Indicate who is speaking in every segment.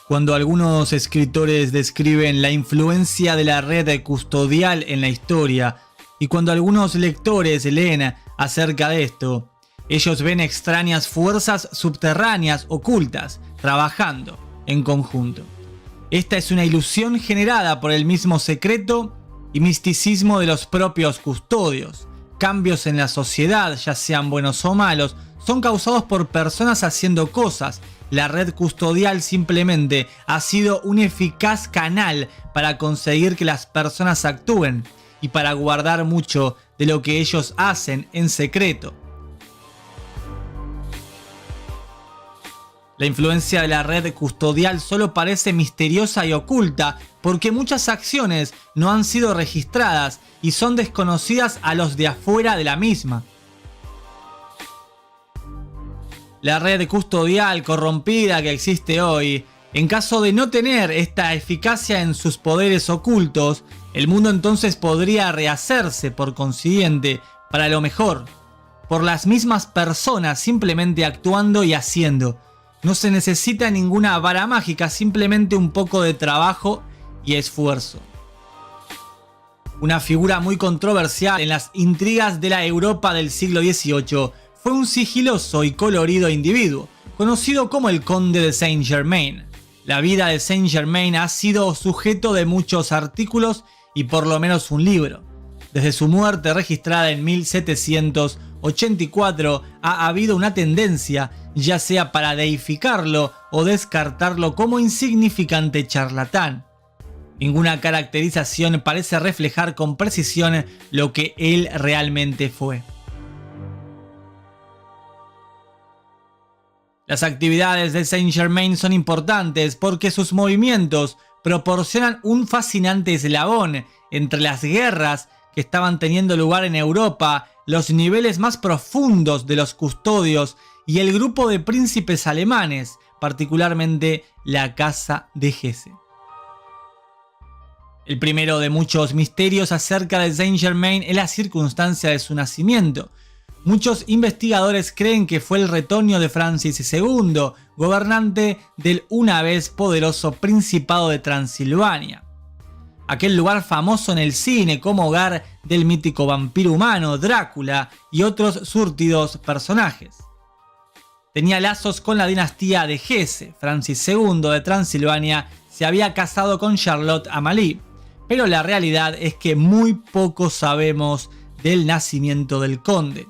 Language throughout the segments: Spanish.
Speaker 1: Cuando algunos escritores describen la influencia de la red custodial en la historia, y cuando algunos lectores leen acerca de esto, ellos ven extrañas fuerzas subterráneas ocultas trabajando en conjunto. Esta es una ilusión generada por el mismo secreto y misticismo de los propios custodios. Cambios en la sociedad, ya sean buenos o malos, son causados por personas haciendo cosas. La red custodial simplemente ha sido un eficaz canal para conseguir que las personas actúen y para guardar mucho de lo que ellos hacen en secreto. La influencia de la red custodial solo parece misteriosa y oculta porque muchas acciones no han sido registradas y son desconocidas a los de afuera de la misma. La red custodial corrompida que existe hoy, en caso de no tener esta eficacia en sus poderes ocultos, el mundo entonces podría rehacerse por consiguiente para lo mejor, por las mismas personas simplemente actuando y haciendo. No se necesita ninguna vara mágica, simplemente un poco de trabajo y esfuerzo. Una figura muy controversial en las intrigas de la Europa del siglo XVIII fue un sigiloso y colorido individuo, conocido como el Conde de Saint-Germain. La vida de Saint-Germain ha sido sujeto de muchos artículos y por lo menos un libro. Desde su muerte registrada en 1784 ha habido una tendencia, ya sea para deificarlo o descartarlo como insignificante charlatán. Ninguna caracterización parece reflejar con precisión lo que él realmente fue. Las actividades de Saint-Germain son importantes porque sus movimientos proporcionan un fascinante eslabón entre las guerras que estaban teniendo lugar en Europa, los niveles más profundos de los custodios y el grupo de príncipes alemanes, particularmente la Casa de Hesse. El primero de muchos misterios acerca de Saint-Germain es la circunstancia de su nacimiento. Muchos investigadores creen que fue el retoño de Francis II, gobernante del una vez poderoso Principado de Transilvania. Aquel lugar famoso en el cine como hogar del mítico vampiro humano Drácula y otros surtidos personajes. Tenía lazos con la dinastía de Hesse. Francis II de Transilvania se había casado con Charlotte Amalie, pero la realidad es que muy poco sabemos del nacimiento del conde.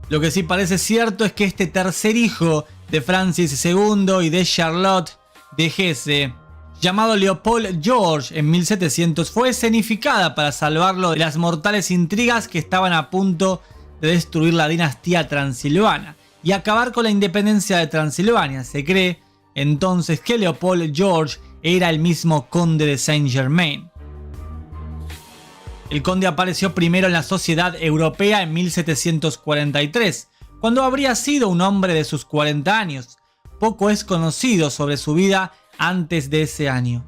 Speaker 1: Lo que sí parece cierto es que este tercer hijo de Francis II y de Charlotte de Hesse, llamado Leopold George en 1700, fue escenificada para salvarlo de las mortales intrigas que estaban a punto de destruir la dinastía transilvana y acabar con la independencia de Transilvania. Se cree entonces que Leopold George era el mismo conde de Saint-Germain. El conde apareció primero en la sociedad europea en 1743, cuando habría sido un hombre de sus 40 años. Poco es conocido sobre su vida antes de ese año.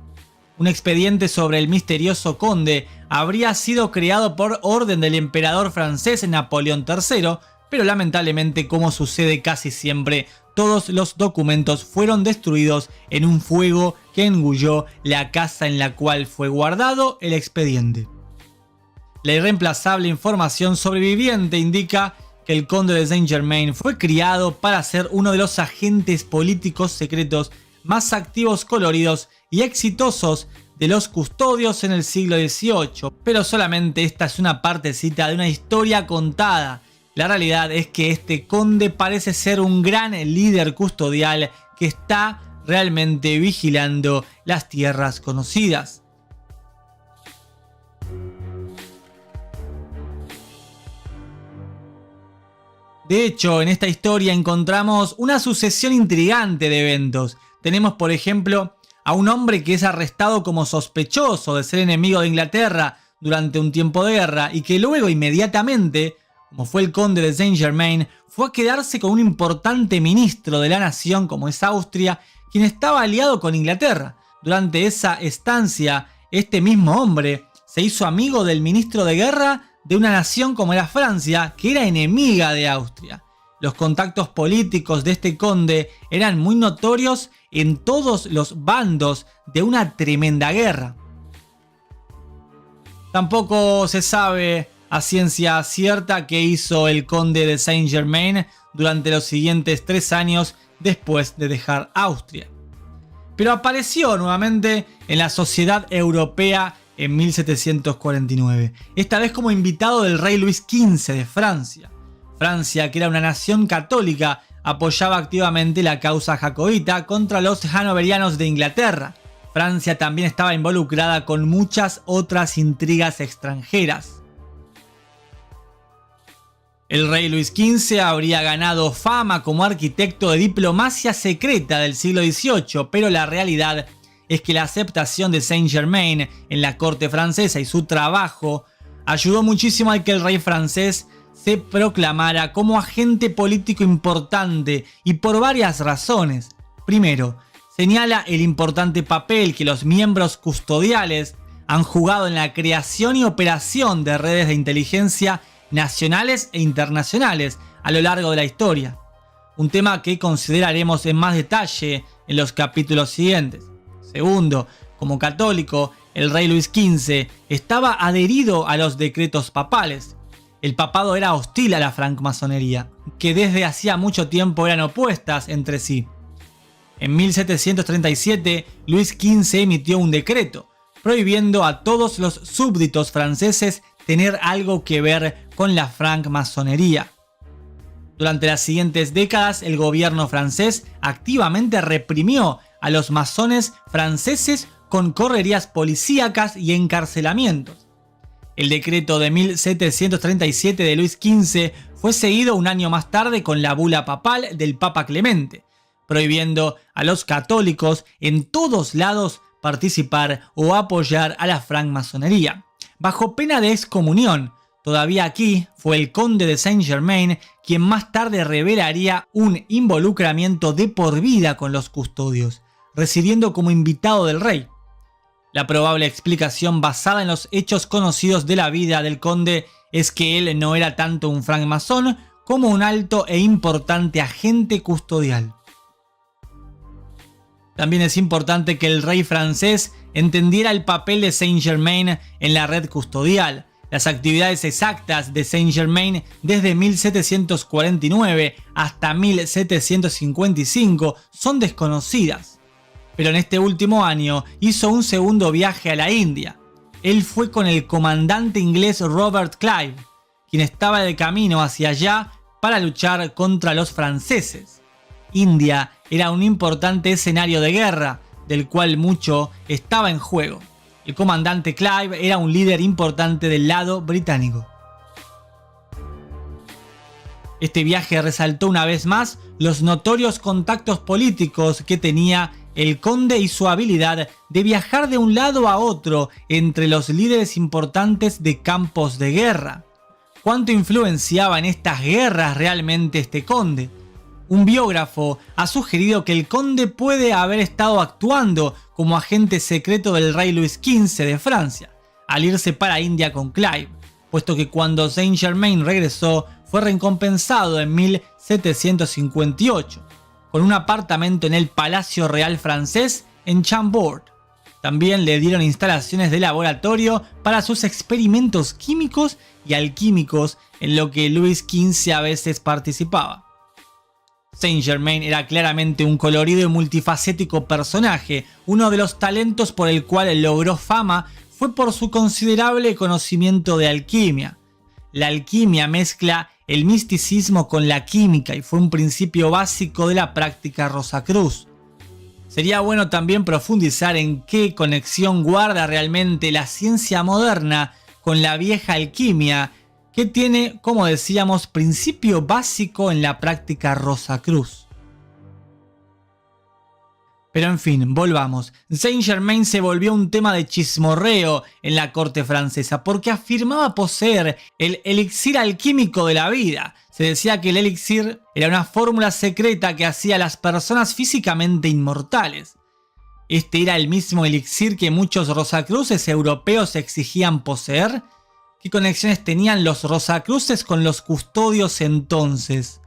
Speaker 1: Un expediente sobre el misterioso conde habría sido creado por orden del emperador francés Napoleón III, pero lamentablemente, como sucede casi siempre, todos los documentos fueron destruidos en un fuego que engulló la casa en la cual fue guardado el expediente. La irreemplazable información sobreviviente indica que el conde de Saint-Germain fue criado para ser uno de los agentes políticos secretos más activos, coloridos y exitosos de los custodios en el siglo XVIII, pero solamente esta es una partecita de una historia contada. La realidad es que este conde parece ser un gran líder custodial que está realmente vigilando las tierras conocidas. De hecho, en esta historia encontramos una sucesión intrigante de eventos. Tenemos, por ejemplo, a un hombre que es arrestado como sospechoso de ser enemigo de Inglaterra durante un tiempo de guerra y que luego inmediatamente, como fue el conde de Saint-Germain, fue a quedarse con un importante ministro de la nación como es Austria, quien estaba aliado con Inglaterra. Durante esa estancia, este mismo hombre se hizo amigo del ministro de guerra de una nación como era Francia, que era enemiga de Austria. Los contactos políticos de este conde eran muy notorios en todos los bandos de una tremenda guerra. Tampoco se sabe a ciencia cierta qué hizo el conde de Saint-Germain durante los siguientes 3 años después de dejar Austria. Pero apareció nuevamente en la Sociedad Europea en 1749, esta vez como invitado del rey Luis XV de Francia. Francia, que era una nación católica, apoyaba activamente la causa jacobita contra los hanoverianos de Inglaterra. Francia también estaba involucrada con muchas otras intrigas extranjeras. El rey Luis XV habría ganado fama como arquitecto de diplomacia secreta del siglo XVIII, pero la realidad es que la aceptación de Saint-Germain en la corte francesa y su trabajo ayudó muchísimo a que el rey francés se proclamara como agente político importante, y por varias razones. Primero, señala el importante papel que los miembros custodiales han jugado en la creación y operación de redes de inteligencia nacionales e internacionales a lo largo de la historia, un tema que consideraremos en más detalle en los capítulos siguientes. Segundo, como católico, el rey Luis XV estaba adherido a los decretos papales. El papado era hostil a la francmasonería, que desde hacía mucho tiempo eran opuestas entre sí. En 1737, Luis XV emitió un decreto prohibiendo a todos los súbditos franceses tener algo que ver con la francmasonería. Durante las siguientes décadas, el gobierno francés activamente reprimió a los masones franceses con correrías policíacas y encarcelamientos. El decreto de 1737 de Luis XV fue seguido un año más tarde con la bula papal del Papa Clemente, prohibiendo a los católicos en todos lados participar o apoyar a la francmasonería, bajo pena de excomunión. Todavía aquí fue el conde de Saint-Germain quien más tarde revelaría un involucramiento de por vida con los custodios, residiendo como invitado del rey. La probable explicación basada en los hechos conocidos de la vida del conde es que él no era tanto un francmasón como un alto e importante agente custodial. También es importante que el rey francés entendiera el papel de Saint-Germain en la red custodial. Las actividades exactas de Saint-Germain desde 1749 hasta 1755 son desconocidas. Pero en este último año hizo un segundo viaje a la India. Él fue con el comandante inglés Robert Clive, quien estaba de camino hacia allá para luchar contra los franceses. India era un importante escenario de guerra, del cual mucho estaba en juego. El comandante Clive era un líder importante del lado británico. Este viaje resaltó una vez más los notorios contactos políticos que tenía el conde y su habilidad de viajar de un lado a otro entre los líderes importantes de campos de guerra. ¿Cuánto influenciaba en estas guerras realmente este conde? Un biógrafo ha sugerido que el conde puede haber estado actuando como agente secreto del rey Luis XV de Francia, al irse para India con Clive, puesto que cuando Saint-Germain regresó fue recompensado en 1758, con un apartamento en el Palacio Real francés en Chambord. También le dieron instalaciones de laboratorio para sus experimentos químicos y alquímicos, en lo que Luis XV a veces participaba. Saint-Germain era claramente un colorido y multifacético personaje. Uno de los talentos por el cual logró fama fue por su considerable conocimiento de alquimia. La alquimia mezcla el misticismo con la química y fue un principio básico de la práctica Rosacruz. Sería bueno también profundizar en qué conexión guarda realmente la ciencia moderna con la vieja alquimia, que tiene, como decíamos, principio básico en la práctica Rosacruz. Pero en fin, volvamos. Saint-Germain se volvió un tema de chismorreo en la corte francesa porque afirmaba poseer el elixir alquímico de la vida. Se decía que el elixir era una fórmula secreta que hacía a las personas físicamente inmortales. Este era el mismo elixir que muchos rosacruces europeos exigían poseer. ¿Qué conexiones tenían los rosacruces con los custodios entonces?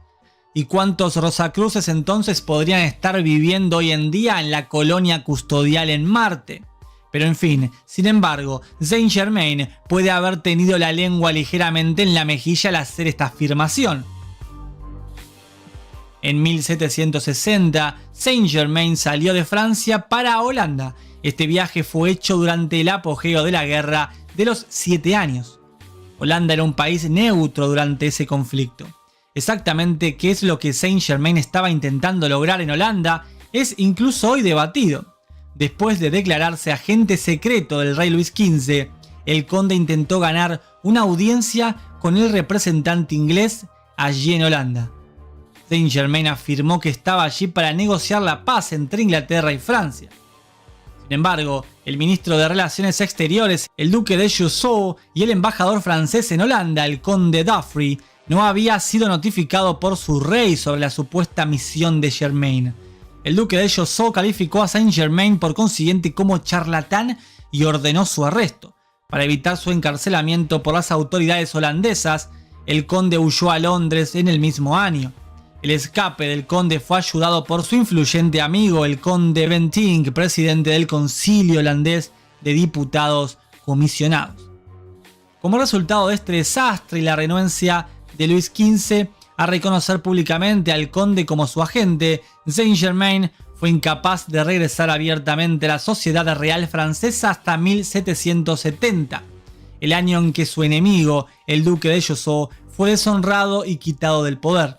Speaker 1: ¿Y cuántos Rosacruces entonces podrían estar viviendo hoy en día en la colonia custodial en Marte? Pero en fin, sin embargo, Saint-Germain puede haber tenido la lengua ligeramente en la mejilla al hacer esta afirmación. En 1760, Saint-Germain salió de Francia para Holanda. Este viaje fue hecho durante el apogeo de la Guerra de los 7 años. Holanda era un país neutro durante ese conflicto. Exactamente qué es lo que Saint-Germain estaba intentando lograr en Holanda es incluso hoy debatido. Después de declararse agente secreto del rey Luis XV, el conde intentó ganar una audiencia con el representante inglés allí en Holanda. Saint-Germain afirmó que estaba allí para negociar la paz entre Inglaterra y Francia. Sin embargo, el ministro de Relaciones Exteriores, el duque de Choiseul, y el embajador francés en Holanda, el conde D'Affry, no había sido notificado por su rey sobre la supuesta misión de Germain. El duque de Choiseul calificó a Saint-Germain por consiguiente como charlatán y ordenó su arresto. Para evitar su encarcelamiento por las autoridades holandesas, el conde huyó a Londres en el mismo año. El escape del conde fue ayudado por su influyente amigo, el conde Bentinck, presidente del Concilio Holandés de Diputados Comisionados. Como resultado de este desastre y la renuencia de Luis XV a reconocer públicamente al conde como su agente, Saint-Germain fue incapaz de regresar abiertamente a la sociedad real francesa hasta 1770, el año en que su enemigo, el duque de Choiseul, fue deshonrado y quitado del poder.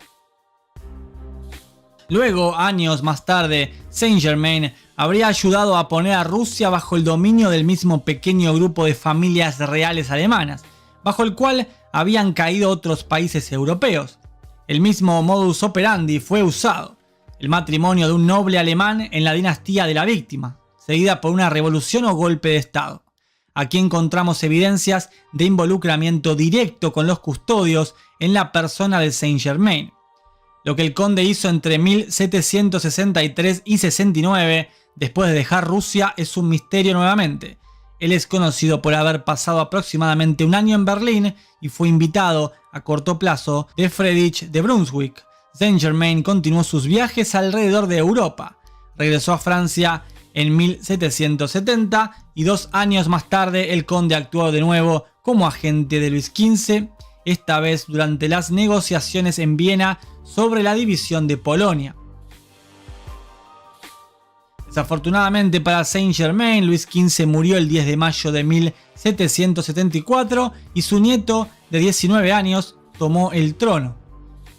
Speaker 1: Luego, años más tarde, Saint-Germain habría ayudado a poner a Rusia bajo el dominio del mismo pequeño grupo de familias reales alemanas, bajo el cual habían caído otros países europeos. El mismo modus operandi fue usado: el matrimonio de un noble alemán en la dinastía de la víctima, seguida por una revolución o golpe de estado. Aquí encontramos evidencias de involucramiento directo con los custodios en la persona de Saint-Germain. Lo que el conde hizo entre 1763 y 69, después de dejar Rusia, es un misterio nuevamente. Él es conocido por haber pasado aproximadamente un año en Berlín y fue invitado a corto plazo de Friedrich de Brunswick. Saint-Germain continuó sus viajes alrededor de Europa. Regresó a Francia en 1770 y 2 años más tarde el conde actuó de nuevo como agente de Luis XV, esta vez durante las negociaciones en Viena sobre la división de Polonia. Desafortunadamente para Saint-Germain, Luis XV murió el 10 de mayo de 1774 y su nieto de 19 años tomó el trono.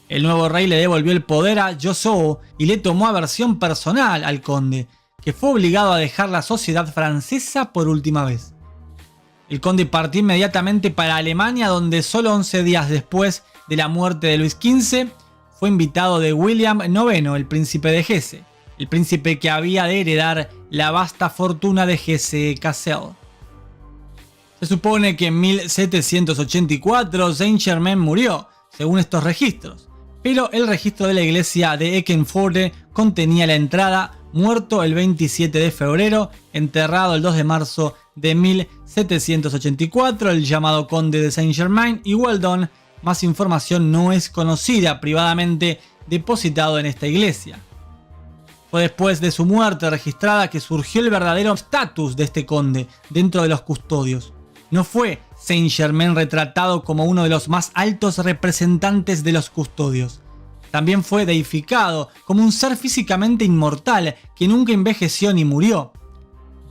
Speaker 1: El nuevo rey le devolvió el poder a Choiseul y le tomó aversión personal al conde, que fue obligado a dejar la sociedad francesa por última vez. El conde partió inmediatamente para Alemania, donde solo 11 días después de la muerte de Luis XV fue invitado de William IX, el príncipe de Hesse, el príncipe que había de heredar la vasta fortuna de Hesse-Kassel. Se supone que en 1784 Saint-Germain murió, según estos registros, pero el registro de la iglesia de Eckernförde contenía la entrada: muerto el 27 de febrero, enterrado el 2 de marzo de 1784, el llamado conde de Saint-Germain y Weldon. Más información no es conocida, privadamente depositado en esta iglesia. Fue después de su muerte registrada que surgió el verdadero estatus de este conde dentro de los custodios. No fue Saint-Germain retratado como uno de los más altos representantes de los custodios. También fue deificado como un ser físicamente inmortal que nunca envejeció ni murió.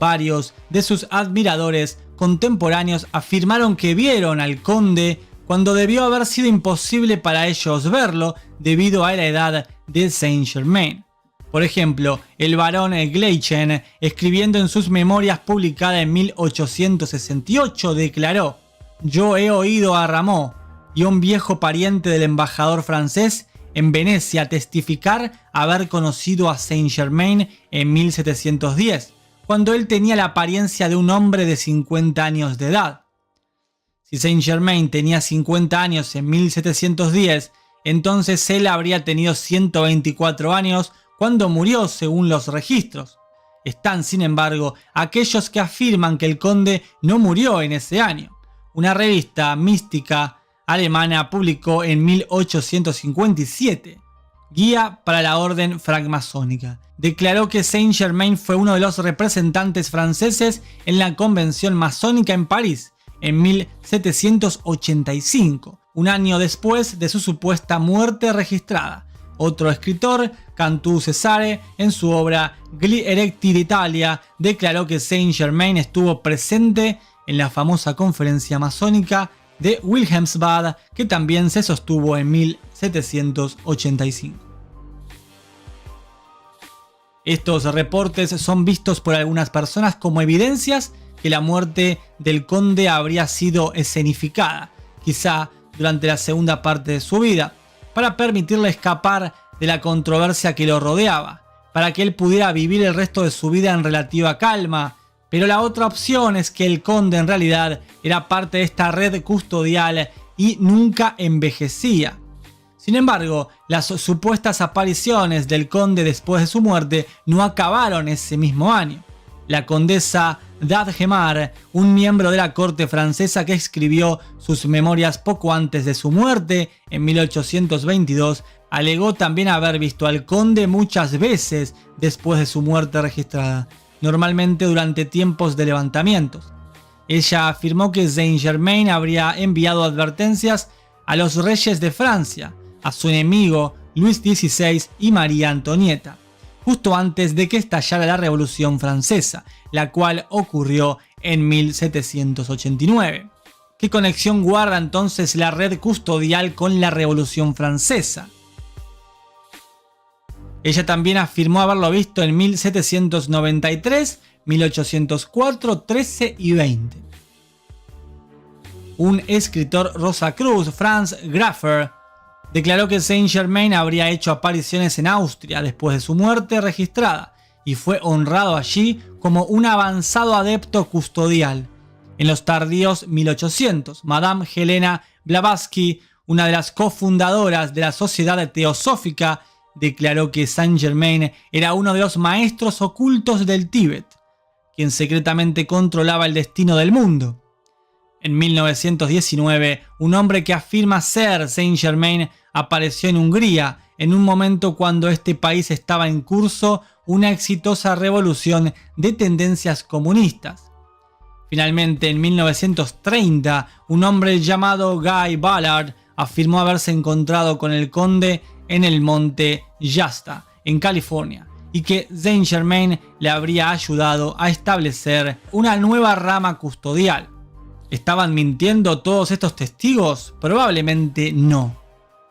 Speaker 1: Varios de sus admiradores contemporáneos afirmaron que vieron al conde cuando debió haber sido imposible para ellos verlo debido a la edad de Saint-Germain. Por ejemplo, el barón Gleichen, escribiendo en sus memorias publicadas en 1868, declaró: «Yo he oído a Rameau y un viejo pariente del embajador francés en Venecia testificar haber conocido a Saint-Germain en 1710, cuando él tenía la apariencia de un hombre de 50 años de edad». Si Saint-Germain tenía 50 años en 1710, entonces él habría tenido 124 años cuando murió, según los registros. Están, sin embargo, aquellos que afirman que el conde no murió en ese año. Una revista mística alemana publicó en 1857: guía para la orden francmasónica. Declaró que Saint-Germain fue uno de los representantes franceses en la convención masónica en París en 1785, un año después de su supuesta muerte registrada. Otro escritor, Cantù Cesare, en su obra Gli Eretti d'Italia, declaró que Saint-Germain estuvo presente en la famosa conferencia masónica de Wilhelmsbad, que también se sostuvo en 1785. Estos reportes son vistos por algunas personas como evidencias que la muerte del conde habría sido escenificada, quizá durante la segunda parte de su vida, para permitirle escapar de la controversia que lo rodeaba, para que él pudiera vivir el resto de su vida en relativa calma. Pero la otra opción es que el conde en realidad era parte de esta red custodial y nunca envejecía. Sin embargo, las supuestas apariciones del conde después de su muerte no acabaron ese mismo año. La condesa d'Adhemar, un miembro de la corte francesa que escribió sus memorias poco antes de su muerte, en 1822, alegó también haber visto al conde muchas veces después de su muerte registrada, normalmente durante tiempos de levantamientos. Ella afirmó que Saint-Germain habría enviado advertencias a los reyes de Francia, a su enemigo Luis XVI y María Antonieta, justo antes de que estallara la Revolución Francesa, la cual ocurrió en 1789. ¿Qué conexión guarda entonces la red custodial con la Revolución Francesa? Ella también afirmó haberlo visto en 1793, 1804, 13 y 20. Un escritor rosacruz, Franz Graffer, declaró que Saint-Germain habría hecho apariciones en Austria después de su muerte registrada y fue honrado allí como un avanzado adepto custodial. En los tardíos 1800, Madame Helena Blavatsky, una de las cofundadoras de la Sociedad Teosófica, declaró que Saint-Germain era uno de los maestros ocultos del Tíbet, quien secretamente controlaba el destino del mundo. En 1919, un hombre que afirma ser Saint-Germain apareció en Hungría en un momento cuando este país estaba en curso una exitosa revolución de tendencias comunistas. Finalmente, en 1930, un hombre llamado Guy Ballard afirmó haberse encontrado con el conde en el monte Shasta, en California, y que Saint-Germain le habría ayudado a establecer una nueva rama custodial. ¿Estaban mintiendo todos estos testigos? Probablemente no.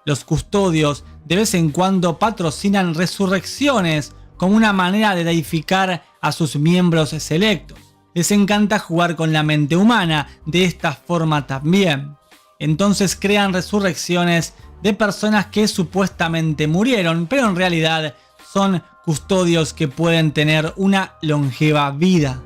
Speaker 1: Los custodios de vez en cuando patrocinan resurrecciones como una manera de deificar a sus miembros selectos. Les encanta jugar con la mente humana de esta forma también. Entonces crean resurrecciones de personas que supuestamente murieron, pero en realidad son custodios que pueden tener una longeva vida.